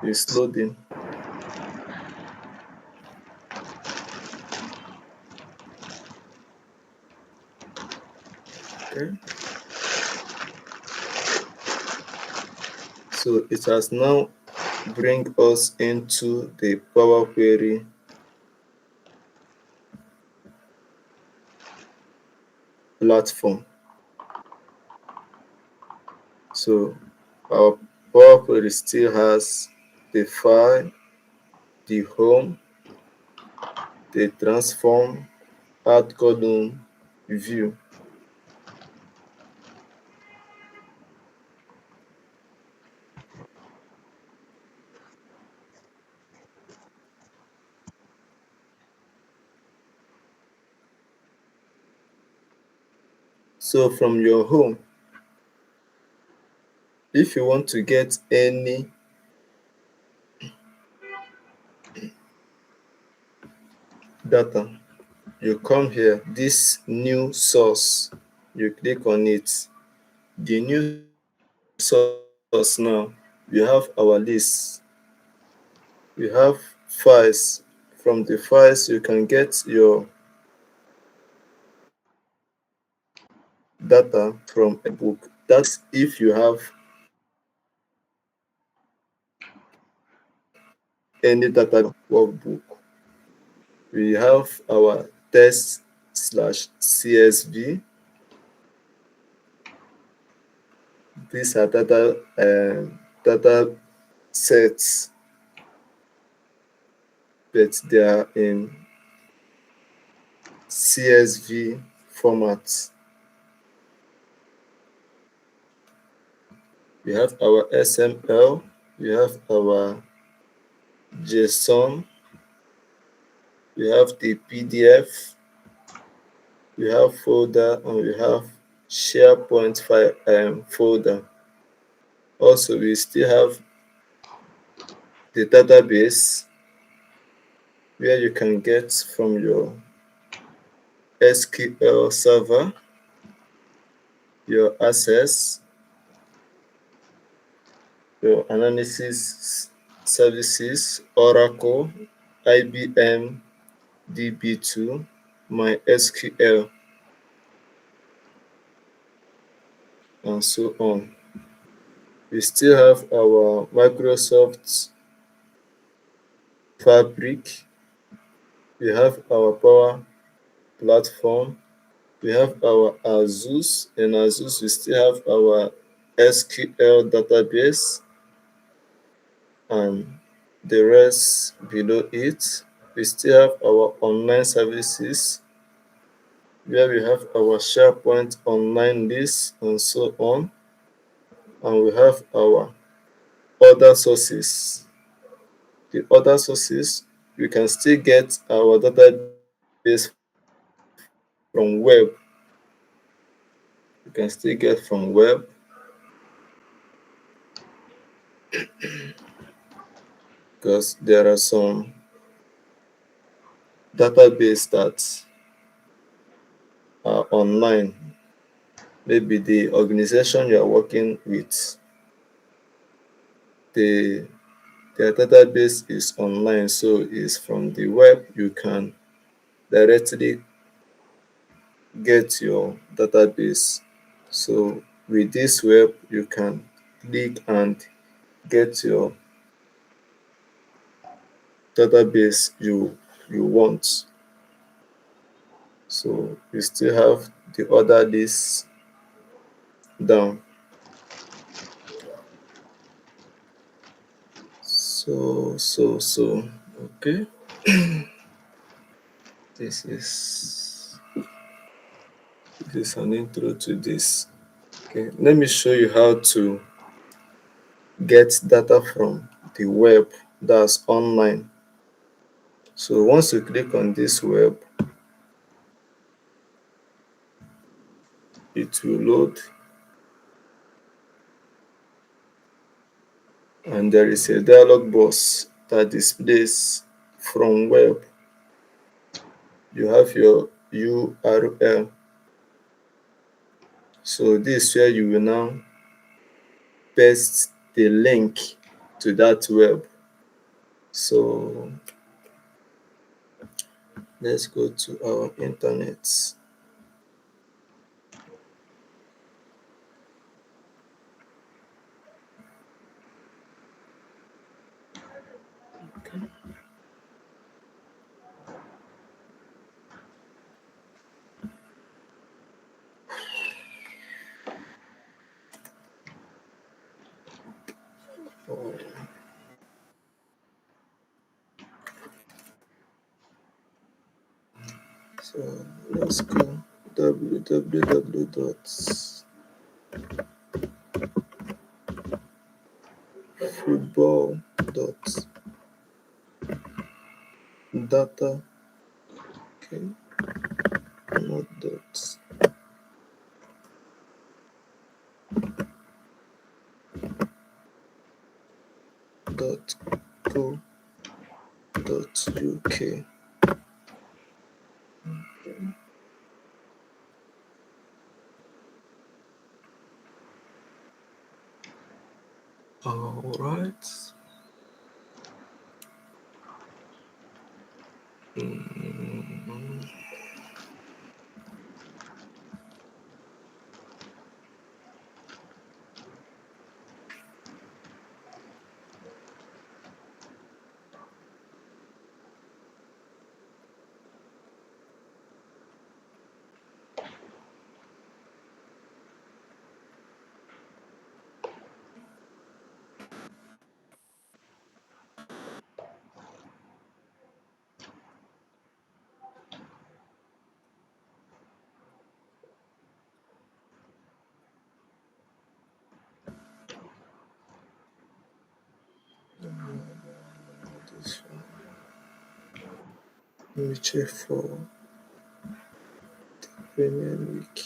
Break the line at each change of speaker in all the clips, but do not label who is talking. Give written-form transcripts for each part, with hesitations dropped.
It's loading. Okay. So it has now bring us into the Power Query platform. So our Power Query still has the file, the home, the transform, add column, view. So from your home, if you want to get any data, you come here, this new source, you click on it. The new source now, we have our list. We have files. From the files, you can get your data from a book. That's if you have any data workbook. We have our test/CSV. These are data sets, but they are in CSV format. We have our XML, we have our JSON, we have the PDF, we have folder, and we have SharePoint file folder. Also, we still have the database where you can get from your SQL server, your access, your analysis services, Oracle, IBM, DB2, MySQL, and so on. We still have our Microsoft Fabric. We have our Power Platform. We have our Azus. In Azus, we still have our SQL database and the rest below it. We still have our online services where we have our SharePoint online list and so on. And we have our other sources. The other sources, we can still get our database from web. You can still get from web. Because there are some database that are online. Maybe the organization you are working with, their database is online, so it's from the web. You can directly get your database. So with this web, you can click and get your database you want. So you still have the other list down. So okay. This is an intro to this. Okay, let me show you how to get data from the web, that's online. So once you click on this web, it will load, and there is a dialog box that displays from web. You have your URL. So this is where you will now paste the link to that web. So let's go to our internet. Oh, so let's go www.football.data. Okay, not dot. Dot co. Dot uk. All right. Mm, this one. Let me check for Premier League.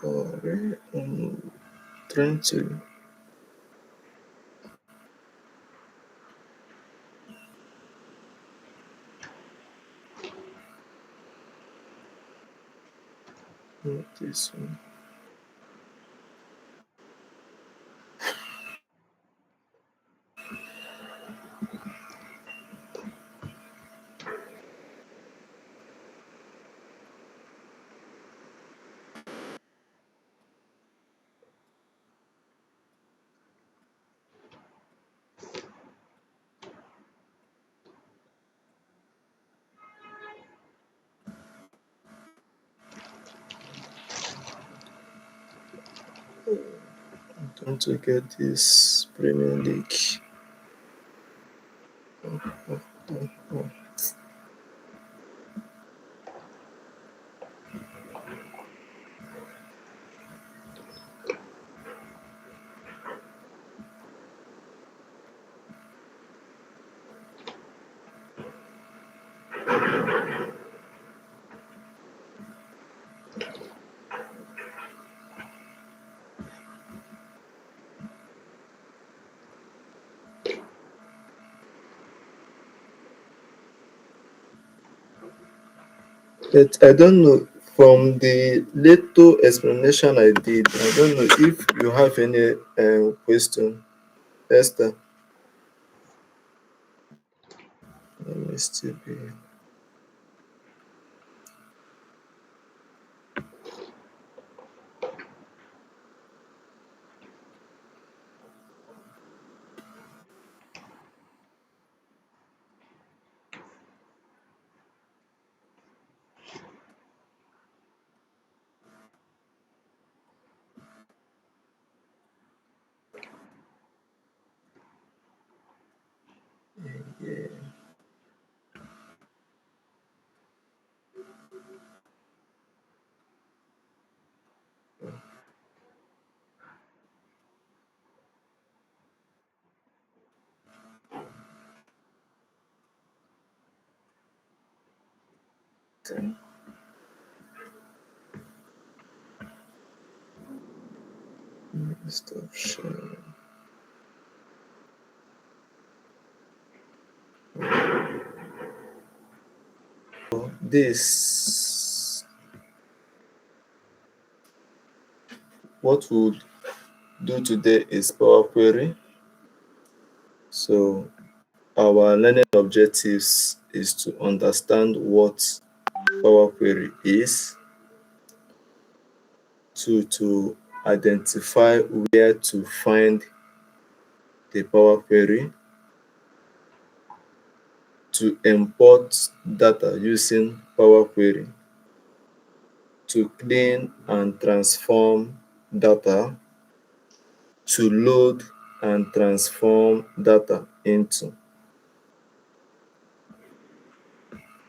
Alright, trying to not this one. I'm trying to get this Premier League. Oh, oh, oh. But I don't know, from the little explanation I did, I don't know if you have any question, Esther. Let me still be. Yeah. Okay. Stop sharing. This, what we'll do today is Power Query. So our learning objectives is to understand what Power Query is, to identify where to find the Power Query, to import data using Power Query, to clean and transform data, to load and transform data into.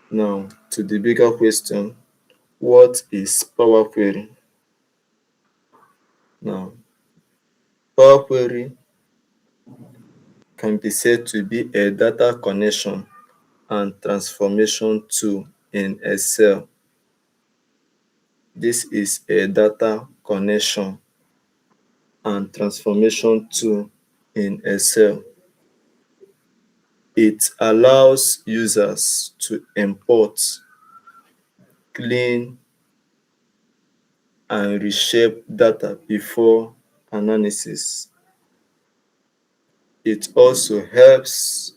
Now, to the bigger question, what is Power Query? Now, Power Query can be said to be a data connection and transformation tool in Excel. This is a data connection and transformation tool in Excel. It allows users to import, clean, and reshape data before analysis. It also helps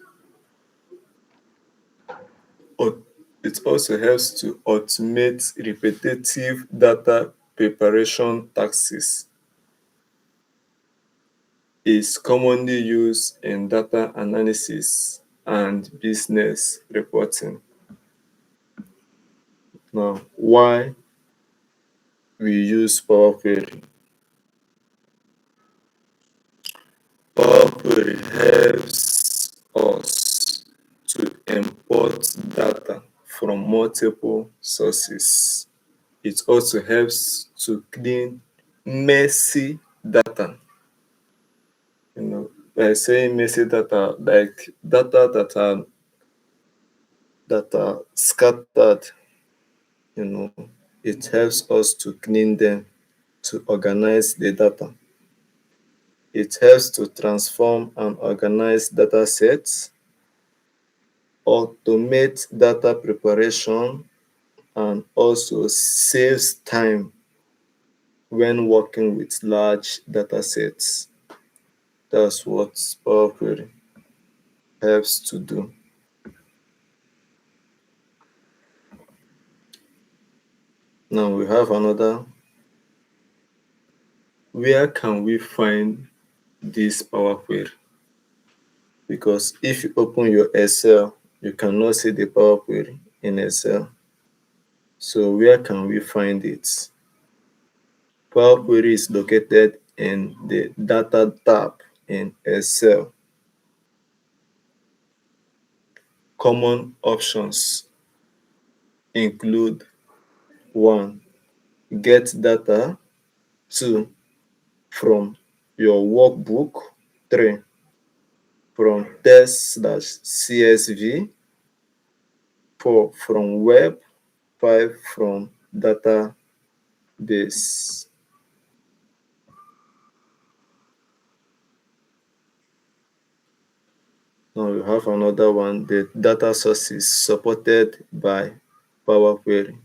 it also helps to automate repetitive data preparation tasks. Is commonly used in data analysis and business reporting. Now, why we use Power Query? Power Query helps us to import data from multiple sources. It also helps to clean messy data. By saying messy data, like data that are scattered, you know, it helps us to clean them, to organize the data. It helps to transform and organize data sets, automate data preparation, and also saves time when working with large data sets. That's what Power Query helps to do. Now we have another. Where can we find this Power Query? Because if you open your Excel, you cannot see the Power Query in Excel. So where can we find it? Power Query is located in the Data tab in Excel. Common options include 1. Get data. 2. From your workbook. 3. From test/CSV. 4. From web. 5. From database. Now we have another one, the data sources supported by Power Query.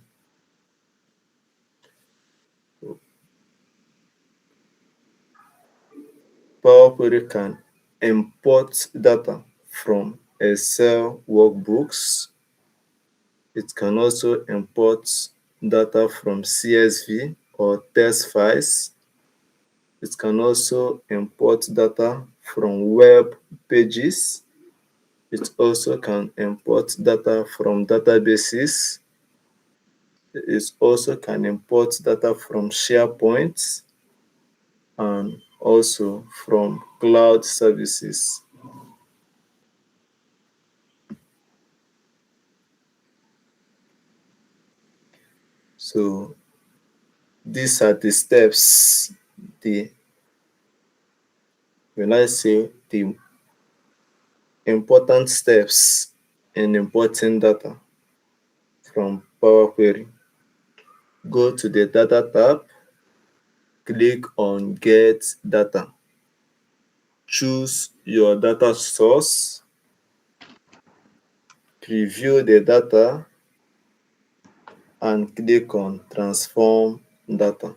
Power Query can import data from Excel workbooks. It can also import data from CSV or text files. It can also import data from web pages. It also can import data from databases. It also can import data from SharePoint and also from cloud services. So these are the steps, the when I say the important steps in importing data from Power Query. Go to the Data tab, click on Get Data. Choose your data source, preview the data, and click on Transform Data.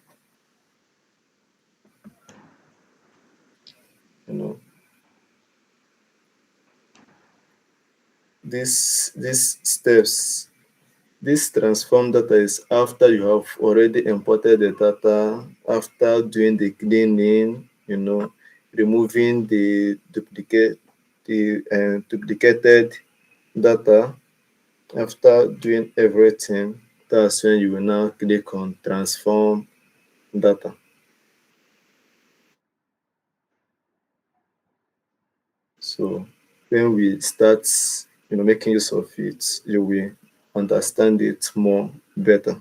You know, these steps, this transform data is after you have already imported the data, after doing the cleaning, removing the duplicated data. After doing everything, that's when you will now click on transform data. So when we start, making use of it, you will understand it more better.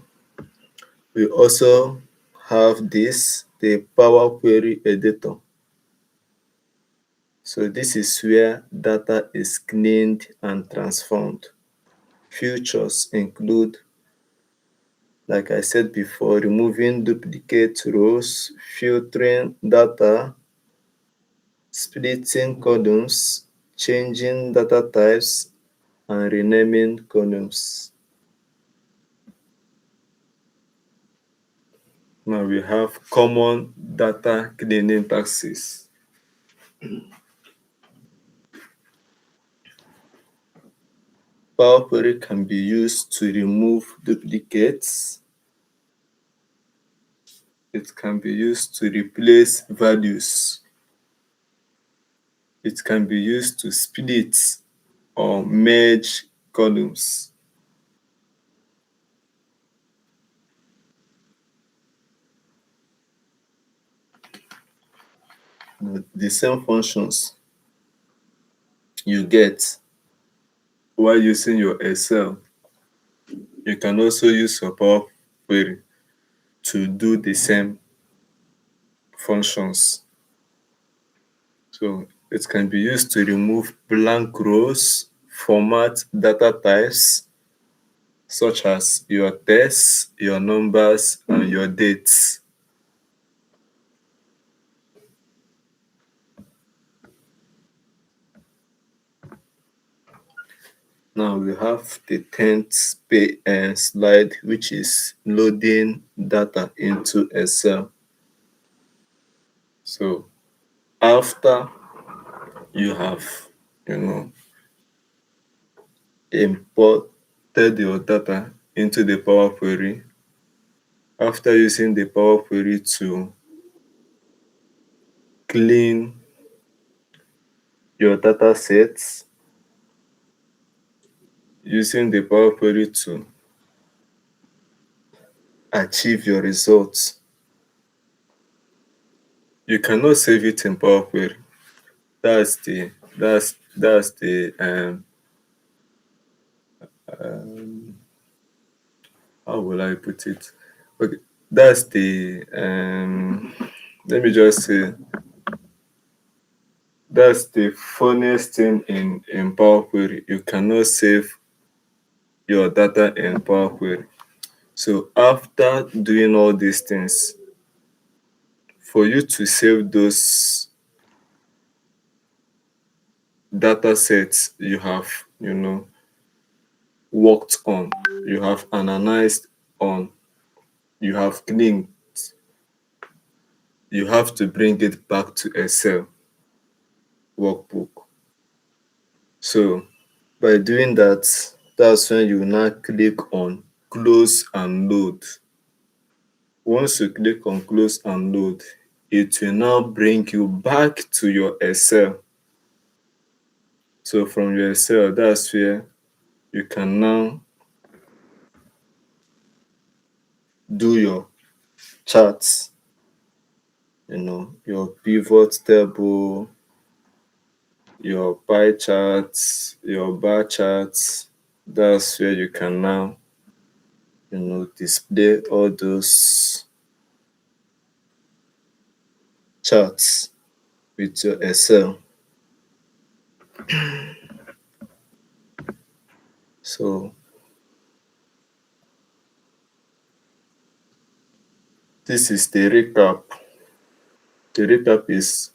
We also have the Power Query Editor. So this is where data is cleaned and transformed. Features include, like I said before, removing duplicate rows, filtering data, splitting columns, changing data types, and renaming columns. Now we have common data cleaning tasks. Power Query can be used to remove duplicates. It can be used to replace values. It can be used to split or merge columns. The same functions you get while using your Excel, you can also use your Power Query to do the same functions. So it can be used to remove blank rows, format data types such as your text, your numbers, and your dates. Now we have the 10th slide, which is loading data into Excel. So after you have, you know, imported your data into the Power Query, after using the Power Query to clean your data sets, using the Power Query to achieve your results, you cannot save it in Power Query. That's the that's the how will I put it? Okay, that's the let me just say that's the funniest thing in Power Query. You cannot save your data in Power Query. So after doing all these things, for you to save those data sets you have, worked on, you have analyzed on, you have cleaned, you have to bring it back to Excel workbook. So by doing that, that's when you now click on close and load. Once you click on close and load, it will now bring you back to your Excel. So from your Excel, that's where you can now do your charts, your pivot table, your pie charts, your bar charts. That's where you can now, display all those charts with your Excel. So this is the recap. The recap is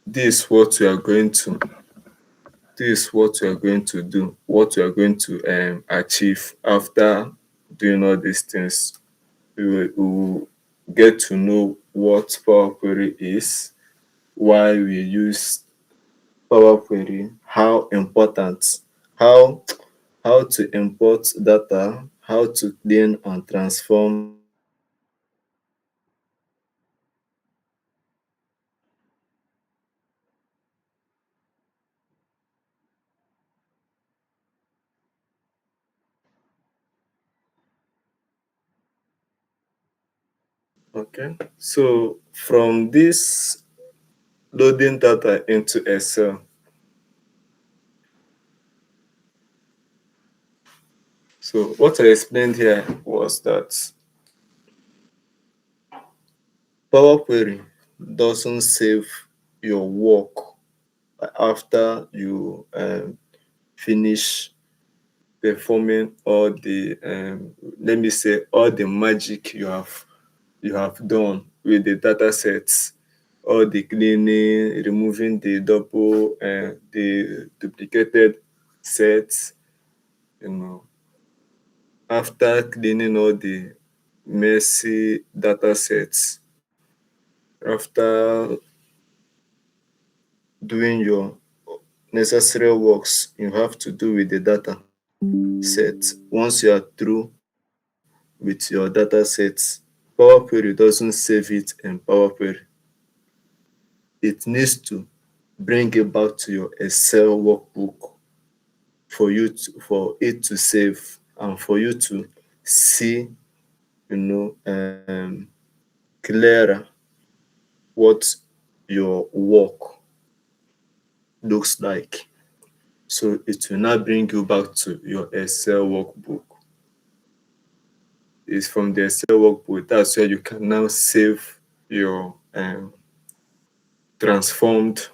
this what you are going to this what you are going to do, what you are going to achieve after doing all these things. We will get to know what Power Query is, why we use Power Query, how important, how how to import data, how to clean and transform Okay, so from this loading data into Excel, so what I explained here was that Power Query doesn't save your work after you finish performing all the let me say all the magic you have done with the data sets, all the cleaning, removing the double the duplicated sets, you know, after cleaning all the messy data sets, after doing your necessary works you have to do with the data set, once you are through with your data sets, Power Query doesn't save it in Power Query. It needs to bring it back to your Excel workbook for it to save and for you to see, you know, clearer what your work looks like. So it will now bring you back to your Excel workbook. It's from the Excel workbook that's where you can now save your transformed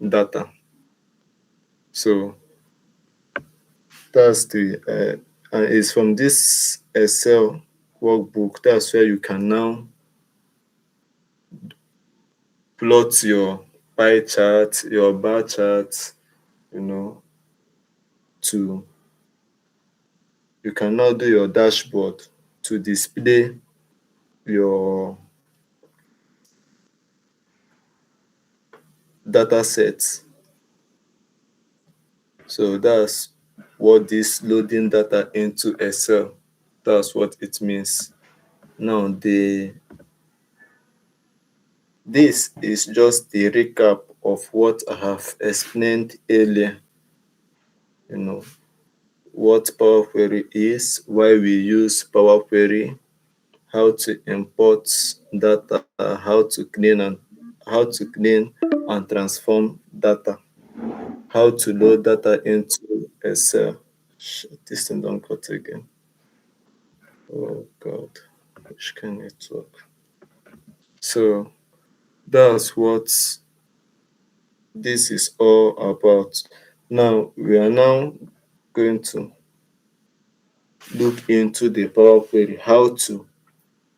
data. So that's the and it's from this Excel workbook that's where you can now plot your pie chart, your bar chart, you know, to you can now do your dashboard to display your data sets. So that's what this loading data into Excel, that's what it means. Now this is just the recap of what I have explained earlier, you know, what Power Query is, why we use Power Query, how to import data, how to clean and transform data, how to load data into Excel. This thing don't cut again. Oh God, which kind of network? So that's what this is all about. Now we are now going to look into the Power Query, how to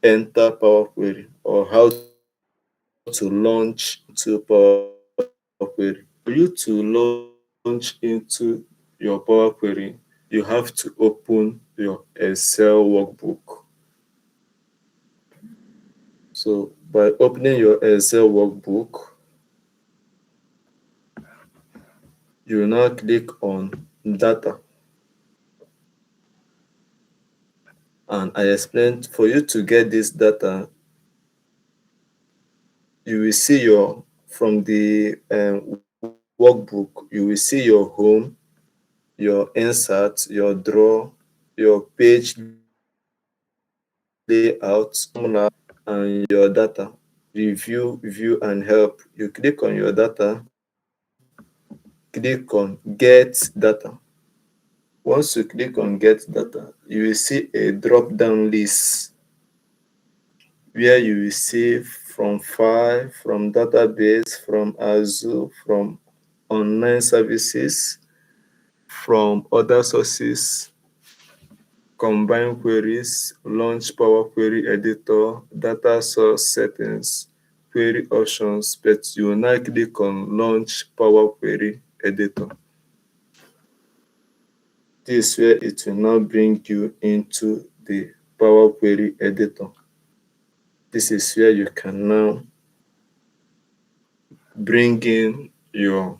enter Power Query or how to launch into Power Query. For you to launch into your Power Query, you have to open your Excel workbook. So by opening your Excel workbook, you will now click on data. And I explained for you to get this data, you will see your from the workbook, you will see your home, your insert, your draw, your page layout, and your data, review, view, and help. You click on your data, click on get data. Once you click on Get Data, you will see a drop-down list where you will see from file, from database, from Azure, from online services, from other sources, combine queries, launch Power Query Editor, data source settings, query options, but you will now click on Launch Power Query Editor. This is where it will now bring you into the Power Query Editor. This is where you can now bring in your